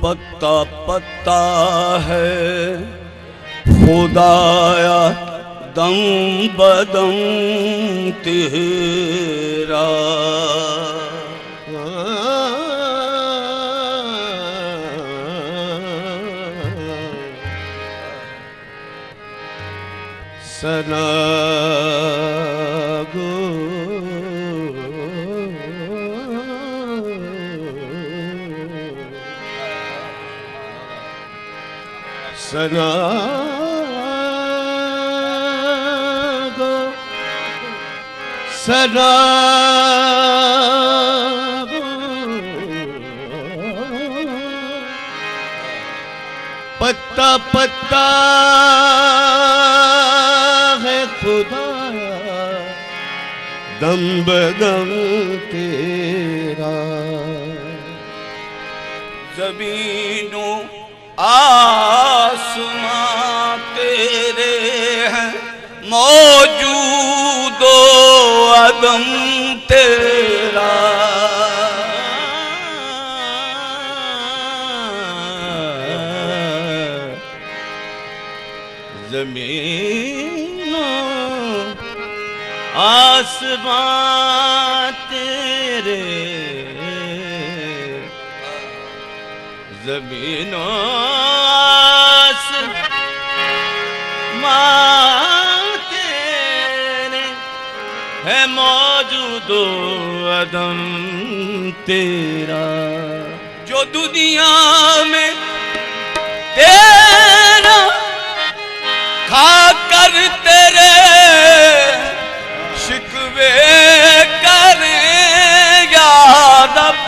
पत्ता पत्ता है खुदाया दम बदम तेरा। सना गो सना गो सना गो पत्ता पत्ता खुदाया दम बदम तेरा। ज़मीनों आसमां तेरे हैं मौजूदो अदम तेरा। ज़मीनों आसमां तेरे ज़मीनों आसमां तेरे है मौजूदो अदम तेरा। जो दुनिया में तेरा खाकर तेरे शिकवे करें या रब।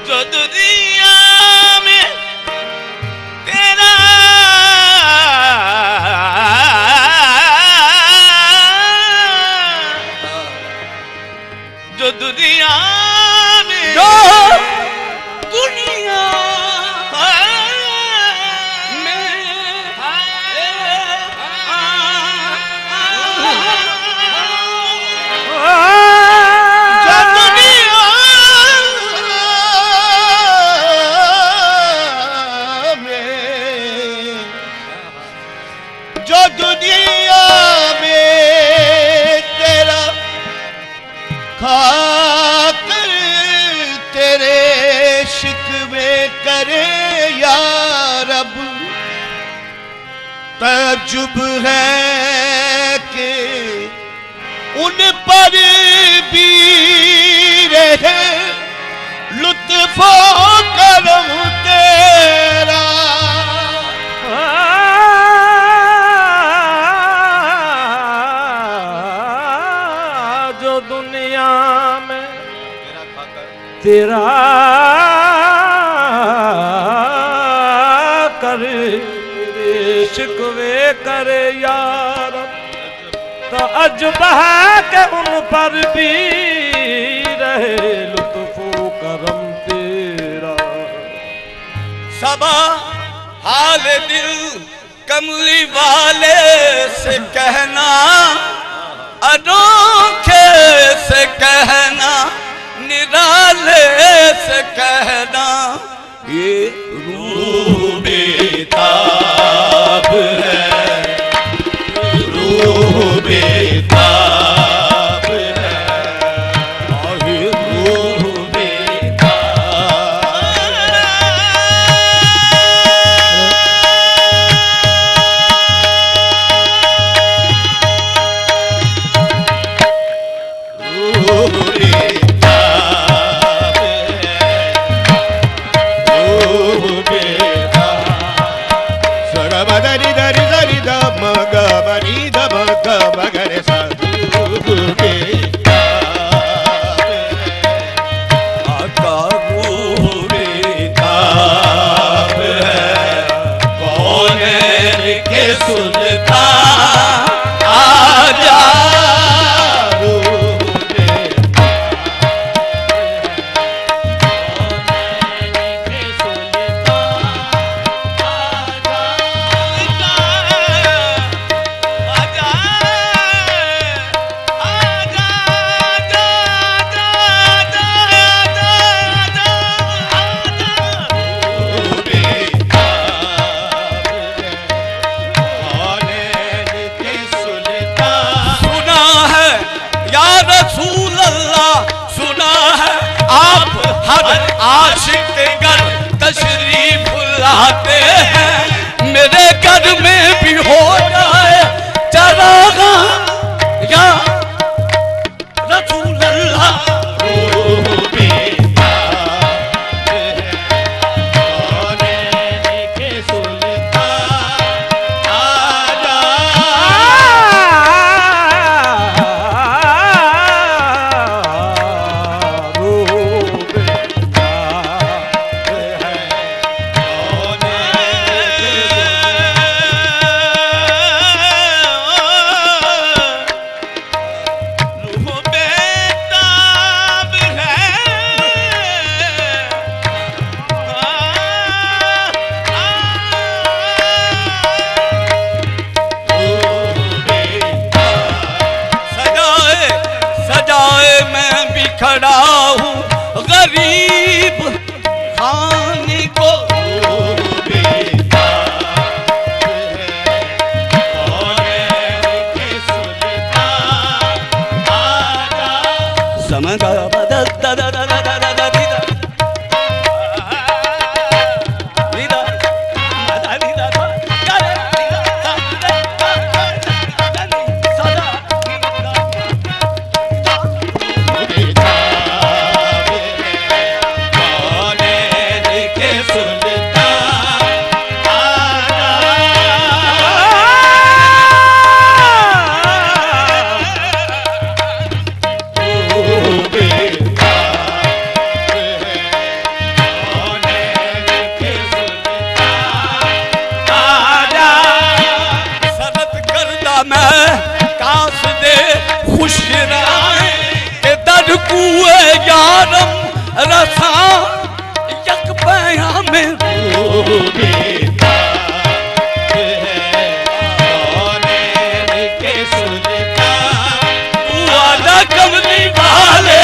जो दुनिया में तेरा जो दुनिया में जो दुनिया जो दुनिया में तेरा खाकर तेरे शिकवे करे या रब। तजुब है कि उन पर भी रहे लुत्फो करम तेरा। जो दुनिया में तेरा करे शिकवे करे यार। तो अजब है कि उन पर भी रहे लुत्फो करम तेरा। सबा हाल दिल कमली वाले से कहना अनोखे से कहना निराले से कहना ये रूह बेताब है रूह बेताब है ये रूह आजा हर आशिक घर तशरीफ लाते हैं। मेरे घर में भी हो जाए चरागा या रसूल अल्लाह। खड़ा हूँ गरीब खाने को समझा यारम रसा यक पया में वादा कमली वाले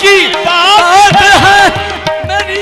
की बात है मेरी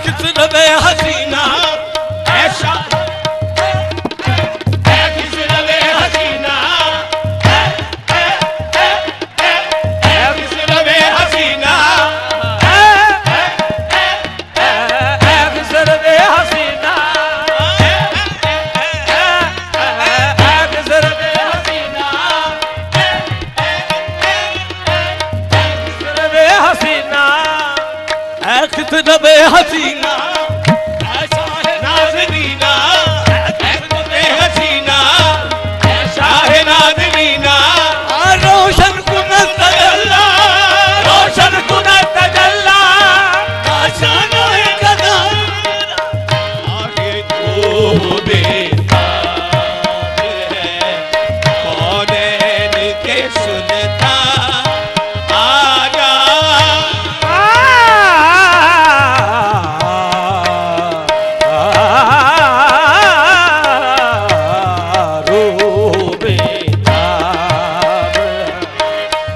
खिसर वे हसीना ऐसा खिसर वे हसीना खिसर वे हसीना खिसर वे हसीना खिसर वे हसीना खिसर वे हसीना खिसर वे हसीना ऐसा है नाज़रीना खिसर वे हसीना ऐसा है नाज़रीना रोशन कुन तगल्ला रोशन कुन तजल्ला आशाना है कदा आगे तो बेताब है कौनैन के सुनता आजा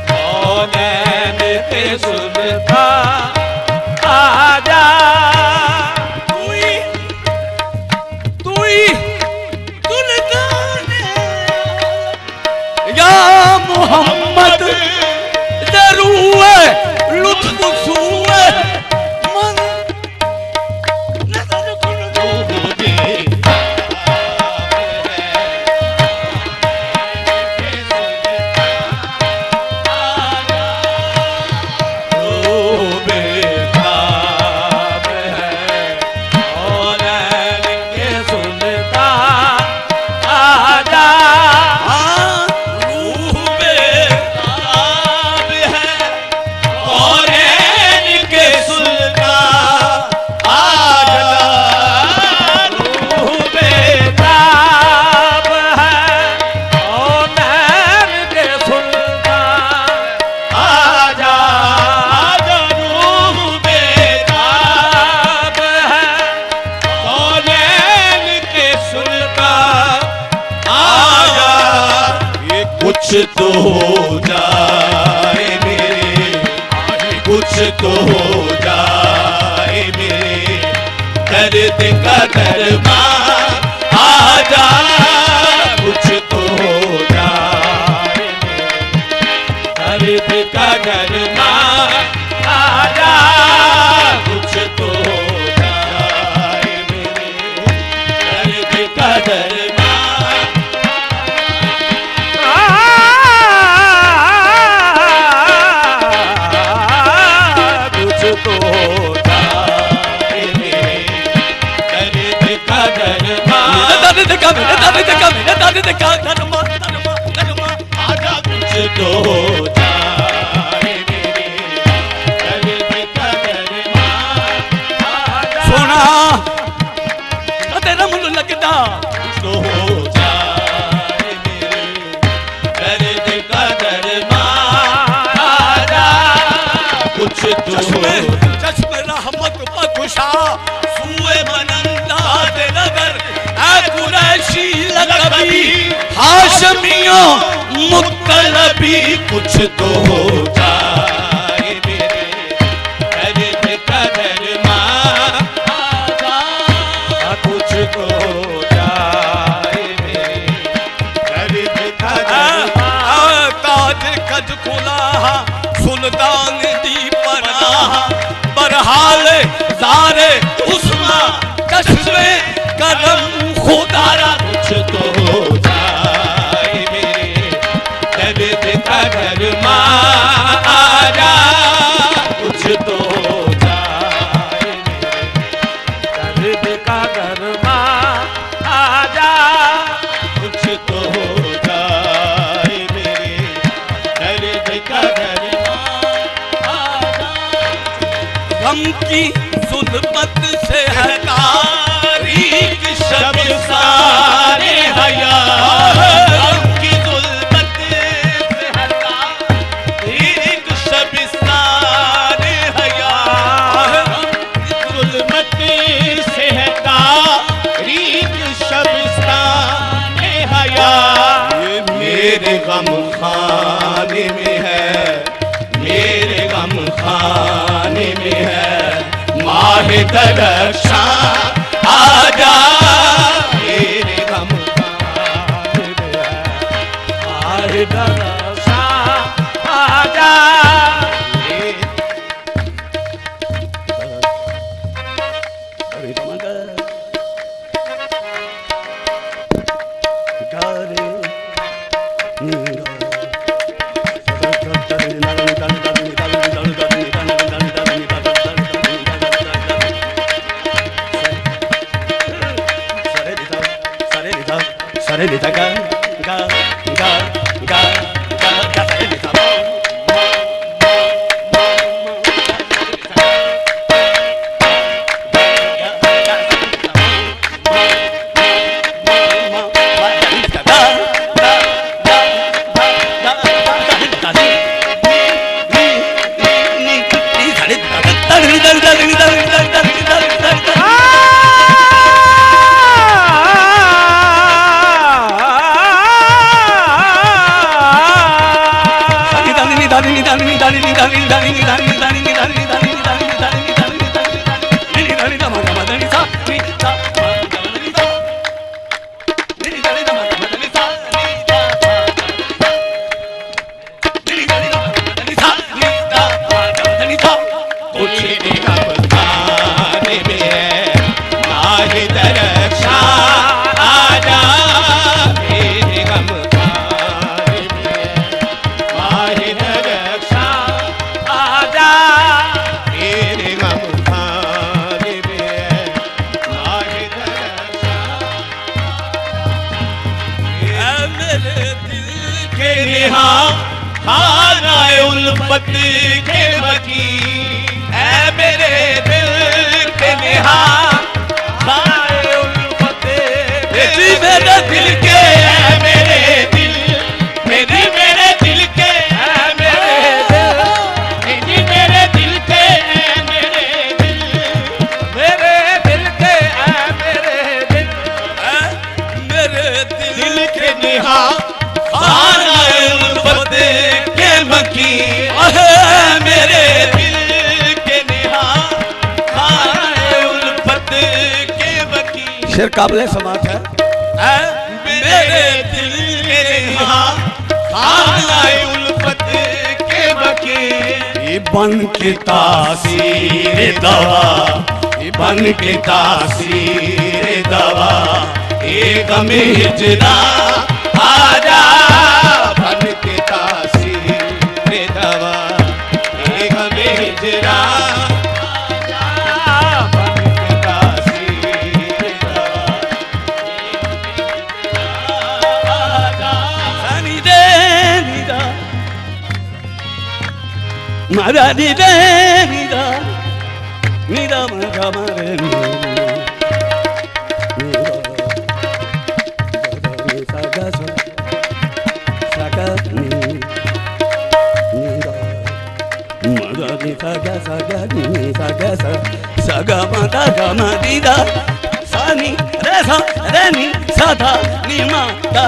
कौनैन के सुनता आजा तुई सुल्तान या मोहम्मद दरूए लुत्फ सुए मन नजर कुन कुछ तो हो जाए मेरे कुछ तो हो जाए मेरे दर्द का दरमा आजा कुछ तो हो जाए मेरे दर्द का दरमा आजा कुछ तो हो जाए मेरे दर्द का दरमा कुछ तो जाए मेरे दर्द का दरमा आजा कुछ तो जाए मेरे दर्द का दरमा आजा सोना तेरा मुंह लगदा तो हो जाए मेरे दर्द का दरमा आजा कुछ तो चश्मे रहमत बख्शा सुए मनंदाज नगर ऐ कुरैशी लकबी हाशमियों मुत्तलबी कुछ तो हो जाए मेरे दर्द का दरमा आजा कुछ तो हो जाए मेरे दर्द का दरमा ताज कज खुला सुल्तान दी पनाह बरहाल जारे उस्मा चश्मे करम खुदारा कुछ तो हो जाए मेरे दर्द का दरमा आजा कुछ तो हो जाए मेरे दर्द का दरमा आजा कुछ तो हो जाए मेरे दर्द का दरमा आजा गम की जुल्मत से है तारीख शब सारे हया की जुल्मत से हटा एक शबिस्ताने हया जुल्मत से हटा एक शबिस्ताने हया मेरे गम खाने में है मेरे गम खाने में है माहे दरक्षा आजा मेरे गम खाने में माहे दरक्षा आजा Sare de ga ga ga ga ga ga sare de ga उल्फत के बकी है मेरे दिल के निहा खाए उल्फत मेरे दिल के है मेरे दिल मेरे दिल के है मेरे दिल मेरे दिल के है मेरे दिल के है मेरे दिल के निहा मेरे दिल के निहा उल्फत के बकी शेर काबिल समात है मेरे दिल के निहा उल्फत के बकी ये बन के तासीर दवा ये बन के तासीर दवा एक गमे हिजरा आजा बन के तासीर दवा एक गमे हिजरा Mara di de mi da ma ga ma re mi sa ga ni ma da ni sa ga ni sa ga ma di da sa ni re ni sa da ni ma da